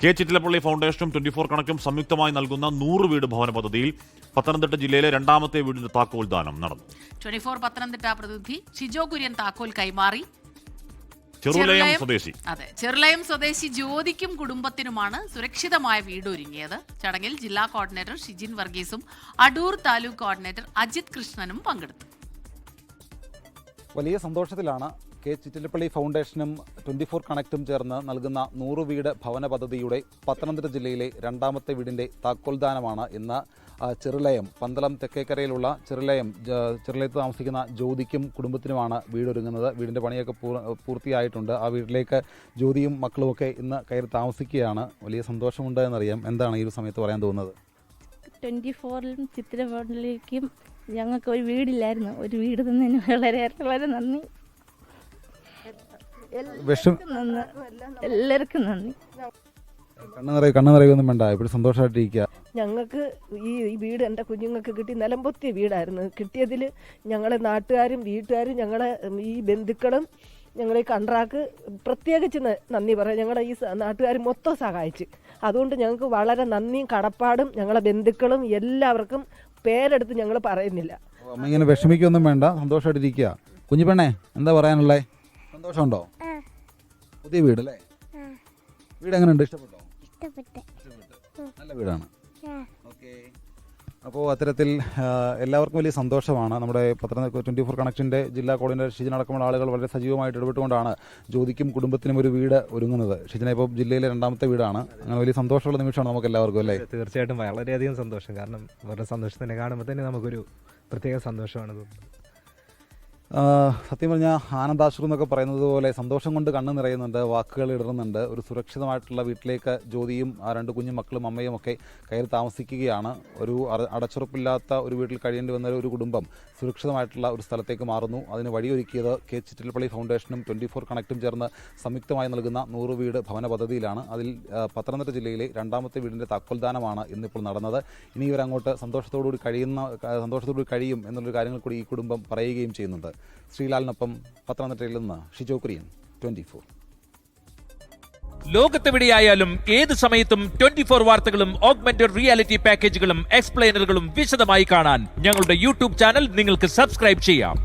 K Chittilappilly ഫൗണ്ടേഷനും 24 കണക്റ്റും സംയുക്തമായി നൽകുന്ന 100 വീട് ഭവന പദ്ധതിയിൽ പത്തനംതിട്ട ജില്ലയിലെ രണ്ടാമത്തെ വീടിന്റെ താക്കോൽ ദാനം നടന്നു. 24 പത്തനംതിട്ട പ്രതിനിധി ഷിജോ കുര്യൻ താക്കോൽ കൈമാറി. ചെറുലയം സ്വദേശി ജ്യോതിക്കും കുടുംബത്തിനുമാണ് സുരക്ഷിതമായ വീട് ഒരുങ്ങിയത്. ചടങ്ങിൽ ജില്ലാ കോർഡിനേറ്റർ ഷിജിൻ വർഗീസും അടൂർ താലൂക്ക് കോർഡിനേറ്റർ അജിത് കൃഷ്ണനും പങ്കെടുത്തു. വലിയ സന്തോഷത്തിലാണ് കെ ചിറ്റിലപ്പള്ളി ഫൗണ്ടേഷനും 24 കണക്റ്റും ചേർന്ന് നൽകുന്ന 100 വീട് ഭവന പദ്ധതിയുടെ പത്തനംതിട്ട ജില്ലയിലെ രണ്ടാമത്തെ വീടിൻ്റെ താക്കോൽദാനമാണ് ഇന്ന് ചെറുലയം പന്തളം തെക്കേക്കരയിലുള്ള ചെറുലയത്ത് താമസിക്കുന്ന ജ്യോതിക്കും കുടുംബത്തിനുമാണ് വീടൊരുങ്ങുന്നത്. വീടിൻ്റെ പണിയൊക്കെ പൂർത്തിയായിട്ടുണ്ട്. ആ വീട്ടിലേക്ക് ജ്യോതിയും മക്കളുമൊക്കെ ഇന്ന് കയറി താമസിക്കുകയാണ്. വലിയ സന്തോഷമുണ്ട് എന്നറിയാം. എന്താണ് ഈ ഒരു സമയത്ത് പറയാൻ തോന്നുന്നത്? 24ലും ചിത്രപള്ളിക്കും ഞങ്ങൾക്ക് ഒരു വീടില്ലായിരുന്നു. ഒരു വീട് തന്നതിന് വളരെ വളരെ നന്ദി. എല്ലാവർക്കും നന്ദി. കണ്ണു നിറയൊന്നും വേണ്ട, ഇപ്പോഴും സന്തോഷമായിട്ടിരിക്കുക. ഞങ്ങൾക്ക് ഈ വീട് എൻ്റെ കുഞ്ഞുങ്ങൾക്ക് കിട്ടി നിലംപൊത്തിയ വീടായിരുന്നു. കിട്ടിയതിൽ ഞങ്ങളെ നാട്ടുകാരും വീട്ടുകാരും ഞങ്ങളെ ഈ ബന്ധുക്കളും ഞങ്ങളെ കണ്ട്രാക്ക് പ്രത്യേകിച്ച് നന്ദി പറയാം. ഞങ്ങളെ ഈ നാട്ടുകാർ മൊത്തം സഹായിച്ച്. അതുകൊണ്ട് ഞങ്ങൾക്ക് വളരെ നന്ദിയും കടപ്പാടും ഞങ്ങളെ ബന്ധുക്കളും എല്ലാവർക്കും പേരെടുത്ത് ഞങ്ങൾ പറയുന്നില്ല. അമ്മ ഇങ്ങനെ വിഷമിക്കൊന്നും വേണ്ട, സന്തോഷമായിട്ടിരിക്കുക. കുഞ്ഞിപ്പെണ്ണേ, എന്താ പറയാനുള്ളേ? സന്തോഷമുണ്ടോ? പുതിയ വീട് അല്ലേ? വീട് എങ്ങനെയുണ്ട്? ഇഷ്ടപ്പെട്ടോ? നല്ല വീടാണ്. ഓക്കെ. അപ്പോൾ അത്തരത്തിൽ എല്ലാവർക്കും വലിയ സന്തോഷമാണ്. നമ്മുടെ 24 കണക്ഷൻ്റെ ജില്ലാ കോർഡിനേറ്റർ ഷിജിൻ അടക്കമുള്ള ആളുകൾ വളരെ സജീവമായിട്ട് ഇടപെട്ടുകൊണ്ടാണ് ജ്യോതിക്കും കുടുംബത്തിനും ഒരു വീട് ഒരുങ്ങുന്നത്. ഷിജിനെ ഇപ്പോൾ ജില്ലയിലെ രണ്ടാമത്തെ വീടാണ്. അങ്ങനെ വലിയ സന്തോഷമുള്ള നിമിഷമാണ് നമുക്ക് എല്ലാവർക്കും അല്ലേ? തീർച്ചയായിട്ടും വളരെയധികം സന്തോഷം. കാരണം അവരുടെ സന്തോഷത്തിനെ കാണുമ്പോൾ തന്നെ നമുക്കൊരു പ്രത്യേക സന്തോഷമാണ് തോന്നുന്നത്. സത്യം പറഞ്ഞാൽ ആനന്ദാശ്രു എന്നൊക്കെ പറയുന്നത് പോലെ സന്തോഷം കൊണ്ട് കണ്ണ് നിറയുന്നുണ്ട്, വാക്കുകൾ ഇടറുന്നുണ്ട്. ഒരു സുരക്ഷിതമായിട്ടുള്ള വീട്ടിലേക്ക് ജ്യോതിയും ആ 2 കുഞ്ഞു മക്കളും അമ്മയും ഒക്കെ കയറി താമസിക്കുകയാണ്. ഒരു അടച്ചുറപ്പില്ലാത്ത ഒരു വീട്ടിൽ കഴിയേണ്ടി വന്ന ഒരു കുടുംബം സുരക്ഷിതമായിട്ടുള്ള ഒരു സ്ഥലത്തേക്ക് മാറുന്നു. അതിന് വഴിയൊരുക്കിയത് കെ ചിറ്റിലപ്പള്ളി ഫൗണ്ടേഷനും 24 കണക്റ്റും ചേർന്ന് സംയുക്തമായി നൽകുന്ന 100 വീട് ഭവന പദ്ധതിയിലാണ്. അതിൽ പത്തനംതിട്ട ജില്ലയിലെ രണ്ടാമത്തെ വീടിൻ്റെ താക്കോൽദാനമാണ് ഇന്നിപ്പോൾ നടന്നത്. ഇനി ഇവരങ്ങോട്ട് സന്തോഷത്തോടുകൂടി കഴിയും എന്നുള്ളൊരു കാര്യങ്ങൾ കൂടി ഈ കുടുംബം പറയുകയും ചെയ്യുന്നുണ്ട്. ശ്രീലാലിനൊപ്പം പത്തനംതിട്ടയിൽ നിന്ന് ഷിജോ കുര്യൻ, 24. ലോകത്തെവിടെയായാലും ഏത് സമയത്തും 24 വാർത്തകളും ഓഗ്മെന്റഡ് റിയാലിറ്റി പാക്കേജുകളും എക്സ്പ്ലെയിനറുകളും വിശദമായി കാണാൻ ഞങ്ങളുടെ യൂട്യൂബ് ചാനൽ നിങ്ങൾക്ക് സബ്സ്ക്രൈബ് ചെയ്യാം.